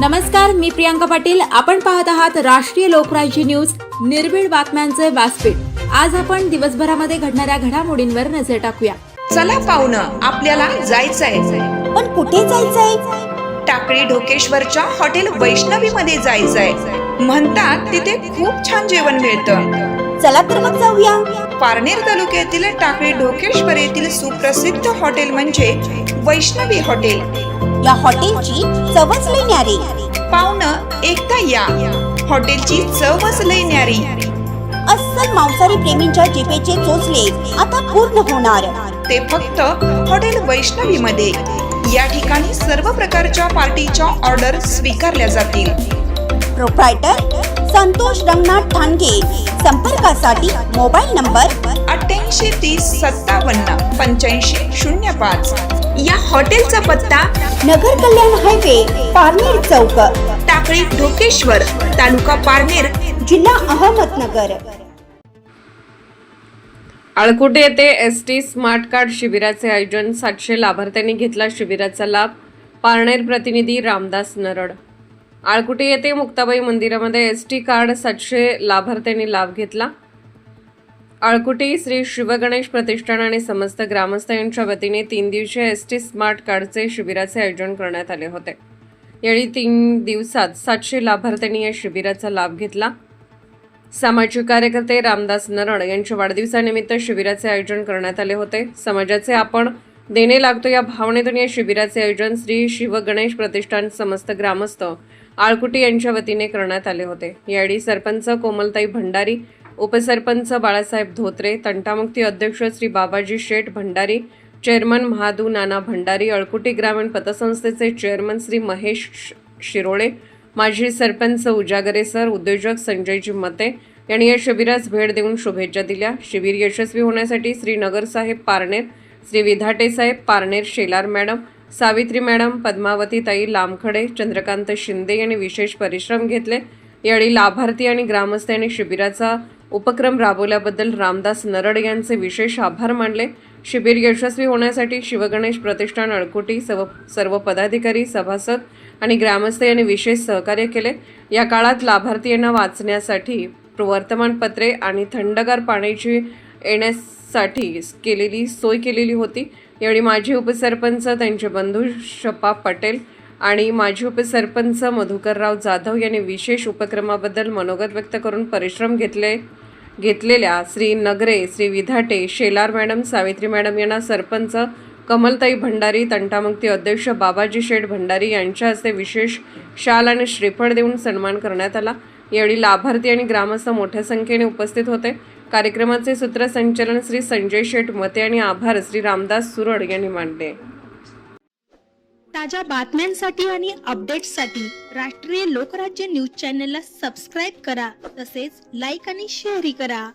नमस्कार, मी प्रियांका पाटील. आपण पाहत आहात राष्ट्रीय लोकराज्य न्यूज, निर्भीड बातम्यांचे व्यासपीठ. आज आपण दिवसभरामध्ये घडणाऱ्या घडामोडींवर नजर टाकूया. चला पाहुणं, आपल्याला जायचंय. पण कुठे जायचंय? टाकळी ढोकेश्वरच्या हॉटेल वैष्णवी मध्ये जायचंय. म्हणतात तिथे खूप छान जेवण मिळतं. चला तर मग जाऊया. पारनेर तालुक्यातील टाकळी ढोकेश्वर येथील सुप्रसिद्ध हॉटेल म्हणजे वैष्णवी हॉटेल. या हॉटेलची चवच लई न्यारी. पाहुणं, एकदा या. हॉटेलची चवच लई न्यारी. अस्सल मांसाहारी प्रेमींच्या जिभेचे चोचले आता पूर्ण होणार. ते फक्त हॉटेल वैष्णवी मध्ये. या ठिकाणी सर्व प्रकारच्या पार्टीच्या ऑर्डर स्वीकारल्या जातील. प्रोप्रायटर संतोष रंगनाथ ठाणगे. संपर्कासाठी मोबाईल नंबर 8830578505. या हॉटेलचा पत्ता नगर कल्याण हायवे, पारनेर चौक, टाकळी ढोकेश्वर, तालुका पारनेर, जिल्हा अहमदनगर. आळकुटे येथे एसटी स्मार्ट कार्ड शिबिराचे आयोजन. 700 लाभार्थ्यांनी घेतला शिबिराचा लाभ. पारनेर प्रतिनिधी रामदास नरड. आळकुटे येथे मुक्ताबाई मंदिरामध्ये एसटी कार्ड 700 लाभार्थ्यांनी लाभ घेतला. आळकुटे श्री शिवगणेश प्रतिष्ठान आणि समस्त ग्रामस्थ यांच्या वतीने 3 दिवसीय एसटी स्मार्ट कार्डचे शिबिराचे आयोजन करण्यात आले होते. यावेळी 3 दिवसात 700 लाभार्थ्यांनी या शिबिराचा लाभ घेतला. सामाजिक कार्यकर्ते रामदास नरड यांच्या वाढदिवसानिमित्त शिबिराचे आयोजन करण्यात आले होते. समाजाचे आपण देणे लागतो या भावनेतून या शिबिराचे आयोजन श्री शिवगणेश प्रतिष्ठान समस्त ग्रामस्थ आळकुटे यांच्या वतीने करण्यात आले होते. यावेळी सरपंच कोमलताई भंडारी, उपसरपंच बाळासाहेब धोत्रे, तंटामुक्ती अध्यक्ष श्री बाबाजी शेठ भंडारी, चेअरमन महादू नाना भंडारी, अळकुटे ग्रामीण पतसंस्थेचे चेअरमन श्री महेश शिरोळे, माजी सरपंच उजागरे सर, उद्योजक संजयजी मते यांनी या शिबिरास भेट देऊन शुभेच्छा दिल्या. शिबिर यशस्वी होण्यासाठी श्री नगरसाहेब पारनेर, श्री विधाटे साहेब पारनेर, शेलार मॅडम, सावित्री मॅडम, पद्मावती ताई लामखडे, चंद्रकांत शिंदे यांनी विशेष परिश्रम घेतले. यावेळी लाभार्थी आणि ग्रामस्थ यांनी शिबिराचा उपक्रम राबवल्याबद्दल रामदास नरड यांचे विशेष आभार मानले. शिबिर यशस्वी होण्यासाठी शिवगणेश प्रतिष्ठान आळकुटे सर्व पदाधिकारी, सभासद आणि ग्रामस्थ यांनी विशेष सहकार्य केले. या काळात लाभार्थी यांना वाचण्यासाठी वर्तमानपत्रे आणि थंडगार पाण्याची येण्यासाठी सोय केलेली होती. यावेळी माजी उपसरपंच, त्यांचे बंधू शप्पा पटेल आणि माजी उपसरपंच मधुकरराव जाधव यांनी विशेष उपक्रमाबद्दल मनोगत व्यक्त करून परिश्रम घेतलेल्या श्री नगरे, श्री विधाटे, शेलार मॅडम, सावित्री मॅडम यांना सरपंच कमलताई भंडारी, तंटामुक्ती अध्यक्ष बाबाजी शेठ भंडारी यांच्या हस्ते विशेष शाल आणि श्रीफळ देऊन सन्मान करण्यात आला. यावेळी लाभार्थी आणि ग्रामस्थ मोठ्या संख्येने उपस्थित होते. कार्यक्रमाचे सूत्रसंचालन श्री संजय शेठ मते आणि आभार श्री रामदास सुरड यांनी मानले. ताज्या बातम्यांसाठी आणि अपडेट्ससाठी राष्ट्रीय लोकराज्य न्यूज चॅनलला सबस्क्राईब करा. तसेच लाईक आणि शेअरही करा.